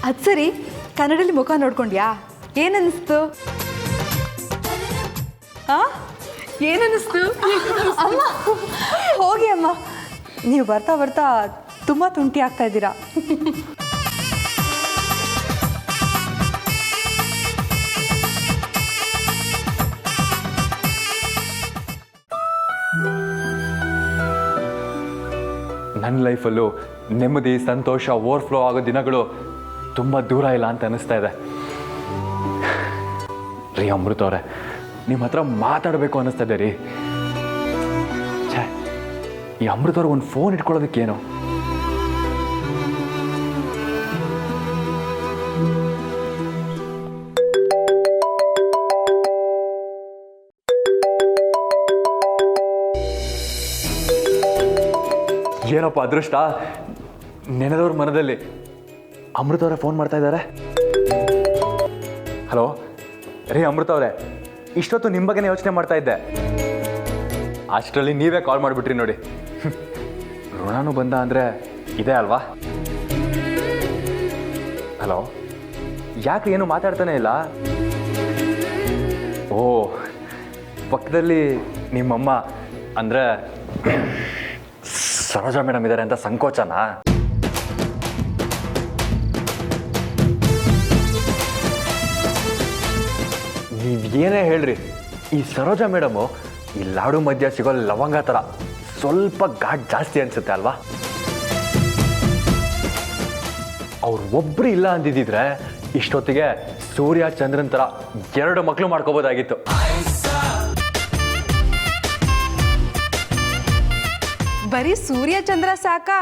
ಅದು ಸರಿ, ಕನ್ನಡಲ್ಲಿ ಮುಖ ನೋಡ್ಕೊಂಡ್ಯಾ? ಏನನ್ನಿಸ್ತು? ಹಾಂ, ಏನನ್ನಿಸ್ತು? ಅಮ್ಮ ಹೋಗಿ ಅಮ್ಮ, ನೀವು ಬರ್ತಾ ಬರ್ತಾ ತುಂಬ ತುಂಟಿ ಆಗ್ತಾ ಇದ್ದೀರಾ. ನನ್ನ ಲೈಫಲ್ಲೂ ನೆಮ್ಮದಿ ಸಂತೋಷ ಓವರ್ಫ್ಲೋ ಆಗೋ ದಿನಗಳು ತುಂಬ ದೂರ ಇಲ್ಲ ಅಂತ ಅನ್ನಿಸ್ತಾ ಇದೆ. ರೀ ಅಮೃತ ಅವರೇ, ನಿಮ್ಮ ಹತ್ರ ಮಾತಾಡಬೇಕು ಅನ್ನಿಸ್ತಾ ಇದೆ ರೀ. ಛೇ, ಈ ಅಮೃತ ಅವ್ರಿಗೆ ಒಂದು ಫೋನ್ ಇಟ್ಕೊಳ್ಳೋದಕ್ಕೇನು? ಏನಪ್ಪ ಅದೃಷ್ಟ, ನೆನೆದವ್ರ ಮನದಲ್ಲಿ ಅಮೃತ ಅವರೇ ಫೋನ್ ಮಾಡ್ತಾ ಇದ್ದಾರೆ. ಹಲೋ ರೀ ಅಮೃತ ಅವರೇ, ಇಷ್ಟೊತ್ತು ನಿಮ್ಮ ಬಗ್ಗೆನೇ ಯೋಚನೆ ಮಾಡ್ತಾ ಇದ್ದೆ. ಅಷ್ಟರಲ್ಲಿ ನೀವೇ ಕಾಲ್ ಮಾಡಿಬಿಟ್ರಿ ನೋಡಿ. ಋಣನೂ ಬಂದ ಅಂದರೆ ಇದೆ ಅಲ್ವಾ? ಹಲೋ, ಯಾಕೆ ಏನು ಮಾತಾಡ್ತಾನೆ ಇಲ್ಲ? ಓ, ಪಕ್ಕದಲ್ಲಿ ನಿಮ್ಮಮ್ಮ ಅಂದರೆ ಸರೋಜಾ ಮೇಡಮ್ ಇದ್ದಾರೆ ಅಂತ ಸಂಕೋಚನಾ? ನೀವೇನೇ ಹೇಳ್ರಿ, ಈ ಸರೋಜಾ ಮೇಡಮು ಈ ಲಾಡು ಮಧ್ಯ ಸಿಗೋ ಲವಂಗ ಥರ ಸ್ವಲ್ಪ ಘಾಟ್ ಜಾಸ್ತಿ ಅನ್ಸುತ್ತೆ ಅಲ್ವಾ? ಅವ್ರು ಒಬ್ರು ಇಲ್ಲ ಅಂದಿದ್ದಿದ್ರೆ ಇಷ್ಟೊತ್ತಿಗೆ ಸೂರ್ಯ ಚಂದ್ರನ್ ಥರ 2 ಮಕ್ಕಳು ಮಾಡ್ಕೋಬೋದಾಗಿತ್ತು. ಬರೀ ಸೂರ್ಯ ಚಂದ್ರ ಸಾಕಾ?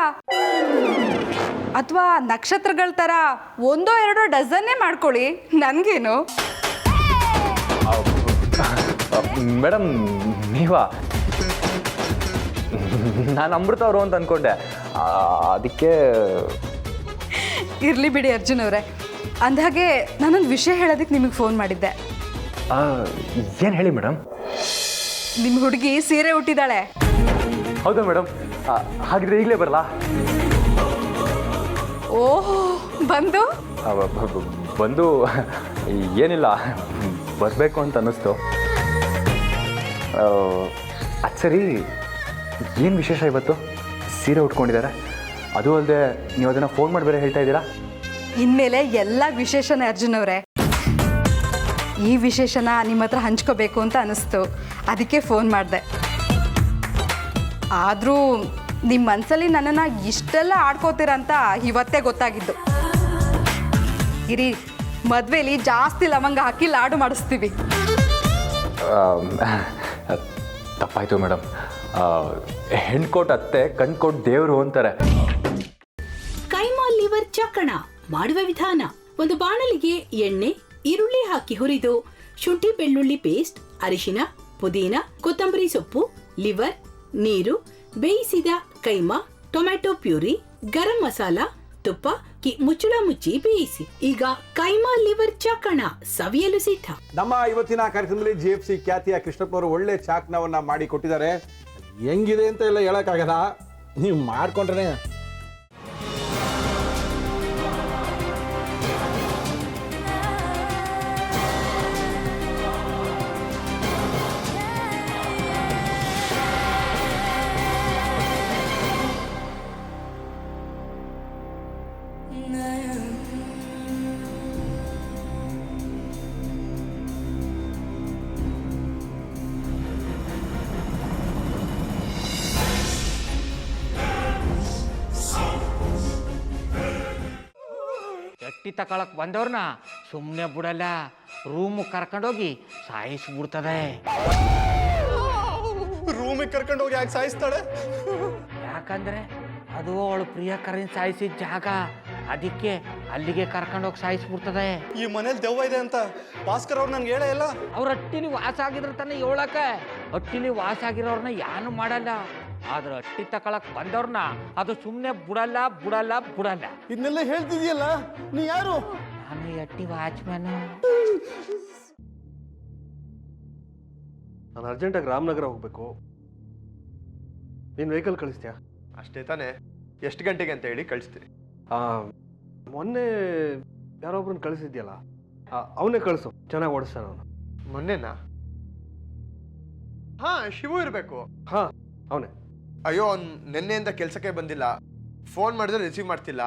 ಅಥವಾ ನಕ್ಷತ್ರಗಳ ಥರ 1-2 ಡಜನ್ನೇ ಮಾಡ್ಕೊಳ್ಳಿ, ನನಗೇನು? ಮೇಡಮ್ ನೀವಾ? ನಾನು ಅಮೃತ ಅವರು ಅಂತ ಅಂದ್ಕೊಂಡೆ, ಅದಕ್ಕೆ. ಇರಲಿ ಬಿಡಿ ಅರ್ಜುನ್ ಅವರೇ. ಅಂದಹಾಗೆ ನಾನೊಂದು ವಿಷಯ ಹೇಳೋದಕ್ಕೆ ನಿಮಗೆ ಫೋನ್ ಮಾಡಿದ್ದೆ. ಏನು ಹೇಳಿ ಮೇಡಮ್? ನಿಮ್ಮ ಹುಡುಗಿ ಸೀರೆ ಉಟ್ಟಿದ್ದಾಳೆ. ಹೌದಾ ಮೇಡಮ್? ಹಾಗಿದ್ರೆ ಈಗಲೇ ಬರಲಾ? ಓಹೋ, ಬಂದು ಏನಿಲ್ಲ, ಬರಬೇಕು ಅಂತ ಅನ್ನಿಸ್ತು. ಅದು ಸರಿ, ಏನು ವಿಶೇಷ ಇವತ್ತು? ಸೀರೆ ಉಟ್ಕೊಂಡಿದ್ದಾರೆ, ಅದು ಅಲ್ಲದೆ ನೀವು ಅದನ್ನು ಫೋನ್ ಮಾಡಿ ಬೇರೆ ಹೇಳ್ತಾ ಇದ್ದೀರಾ? ಇನ್ಮೇಲೆ ಎಲ್ಲ ವಿಶೇಷನೇ ಅರ್ಜುನ್ ಅವರೇ. ಈ ವಿಶೇಷನ ನಿಮ್ಮ ಹತ್ರ ಹಂಚ್ಕೋಬೇಕು ಅಂತ ಅನ್ನಿಸ್ತು, ಅದಕ್ಕೆ ಫೋನ್ ಮಾಡಿದೆ. ಆದರೂ ನಿಮ್ಮ ಮನಸ್ಸಲ್ಲಿ ನನ್ನನ್ನು ಇಷ್ಟೆಲ್ಲ ಆಡ್ಕೋತೀರಂತ ಇವತ್ತೇ ಗೊತ್ತಾಗಿದ್ದು. ಇರಿ, ಮದುವೆಲಿ ಜಾಸ್ತಿ ಲವಂಗ ಹಾಕಿ ಲಾಡು ಮಾಡಿಸ್ತೀವಿ. ತಪ್ಪಾಯಿತು ಮೇಡಮ್. ಹೆಣ್ಕೊಟ್ಟು ಅತ್ತೆ, ಕಣ್ಕೊಟ್ಟು ದೇವರು ಅಂತಾರೆ. ಕೈಮಾ ಲಿವರ್ ಚಕ್ಕಣ ಮಾಡುವ ವಿಧಾನ: ಒಂದು ಬಾಣಲಿಗೆ ಎಣ್ಣೆ, ಈರುಳ್ಳಿ ಹಾಕಿ ಹುರಿದು ಶುಂಠಿ ಬೆಳ್ಳುಳ್ಳಿ ಪೇಸ್ಟ್, ಅರಿಶಿನ, ಪುದೀನ, ಕೊತ್ತಂಬರಿ ಸೊಪ್ಪು, ಲಿವರ್, ನೀರು, ಬೇಯಿಸಿದ ಕೈಮಾ, ಟೊಮ್ಯಾಟೊ ಪ್ಯೂರಿ, ಗರಂ ಮಸಾಲ, ತುಪ್ಪ ಮುಚ್ಚಳ ಮುಚ್ಚಿ ಬೇಯಿಸಿ. ಈಗ ಕೈಮಾ ಲಿವರ್ ಚಾಕಣ ಸವಿಯಲು ಸಿದ್ಧ. ನಮ್ಮ ಇವತ್ತಿನ ಕಾರ್ಯಕ್ರಮದಲ್ಲಿ GFC ಖ್ಯಾತಿಯ ಕೃಷ್ಣಪ್ಪನವರು ಒಳ್ಳೆ ಚಾಕ್ನವನ್ನ ಮಾಡಿ ಕೊಟ್ಟಿದ್ದಾರೆ. ಹೆಂಗಿದೆ ಅಂತ ಎಲ್ಲ ಹೇಳಕ್ಕಾಗಲ್ಲ, ನೀವು ಮಾಡ್ಕೊಂಡ್ರೆ. ಎಟ್ಟಿ ತಕೊಳಕ್ ಬಂದವ್ರನ್ನ ಸುಮ್ಮನೆ ಬಿಡಲ್ಲ, ರೂಮ್ ಕರ್ಕೊಂಡೋಗಿ ಸಾಯಿಸ್ಬಿಡ್ತದೆ. ರೂಮಿಗೆ ಕರ್ಕೊಂಡೋಗಿ ಯಾಕೆ ಸಾಯಿಸ್ತಾಳೆ? ಯಾಕಂದ್ರೆ ಅದು ಅವಳು ಪ್ರಿಯಕರನ್ ಸಾಯಿಸಿದ ಜಾಗ, ಅದಕ್ಕೆ ಅಲ್ಲಿಗೆ ಕರ್ಕೊಂಡೋಗಿ ಸಾಯಿಸ್ಬಿಡ್ತದೆ. ಈ ಮನೇಲಿ ದೆವ್ವ ಇದೆ ಅಂತ ಭಾಸ್ಕರ್ ಅವ್ರು ನನ್ಗೆ ಹೇಳೇ ಇಲ್ಲ. ಅವ್ರ ಹಟ್ಟಿಲಿ ವಾಸ ಆಗಿದ್ರ ತಾನೆ ಹೇಳಕ. ಹಟ್ಟಿಲಿ ವಾಸ ಆಗಿರೋರ್ನ ಏನು ಮಾಡಲ್ಲ, ಆದ್ರೆ ಹಟ್ಟಿ ತಕೊಳಕ್ ಬಂದವ್ರನ್ನ ಅದು ಸುಮ್ಮನೆ ಬಿಡಲ್ಲ ಬಿಡಲ್ಲ ಬಿಡಲ್ಲ. ಇದನ್ನೆಲ್ಲ ಹೇಳ್ತಿದ್ಯಲ್ಲ, ನೀ ಯಾರು? ನಾನು ಹಟ್ಟಿ ವಾಚ್ಮ್ಯಾನ್. ನಾನು ಅರ್ಜೆಂಟಾಗಿ ರಾಮನಗರ ಹೋಗ್ಬೇಕು. ನೀನು ವೆಹಿಕಲ್ ಕಳಿಸ್ತೀಯಾ? ಅಷ್ಟೇ ತಾನೇ? ಎಷ್ಟು ಗಂಟೆಗೆ ಅಂತ ಹೇಳಿ ಕಳಿಸ್ತೀನಿ. ಮೊನ್ನೆ ಯಾರೊಬ್ರನ್ನ ಕಳಿಸಿದ್ಯಲ್ಲ ಅವನೇ ಕಳಿಸು, ಚೆನ್ನಾಗಿ ಓಡಿಸ್ತಾನೆ ಅವನು. ಮೊನ್ನೆನಾ? ಹಾ, ಶಿವು ಇರಬೇಕು. ಹಾಂ, ಅವನೇ. ಅಯ್ಯೋ, ಅವ್ನು ನಿನ್ನೆಯಿಂದ ಕೆಲಸಕ್ಕೆ ಬಂದಿಲ್ಲ. ಫೋನ್ ಮಾಡಿದ್ರೆ ರಿಸೀವ್ ಮಾಡ್ತಿಲ್ಲ.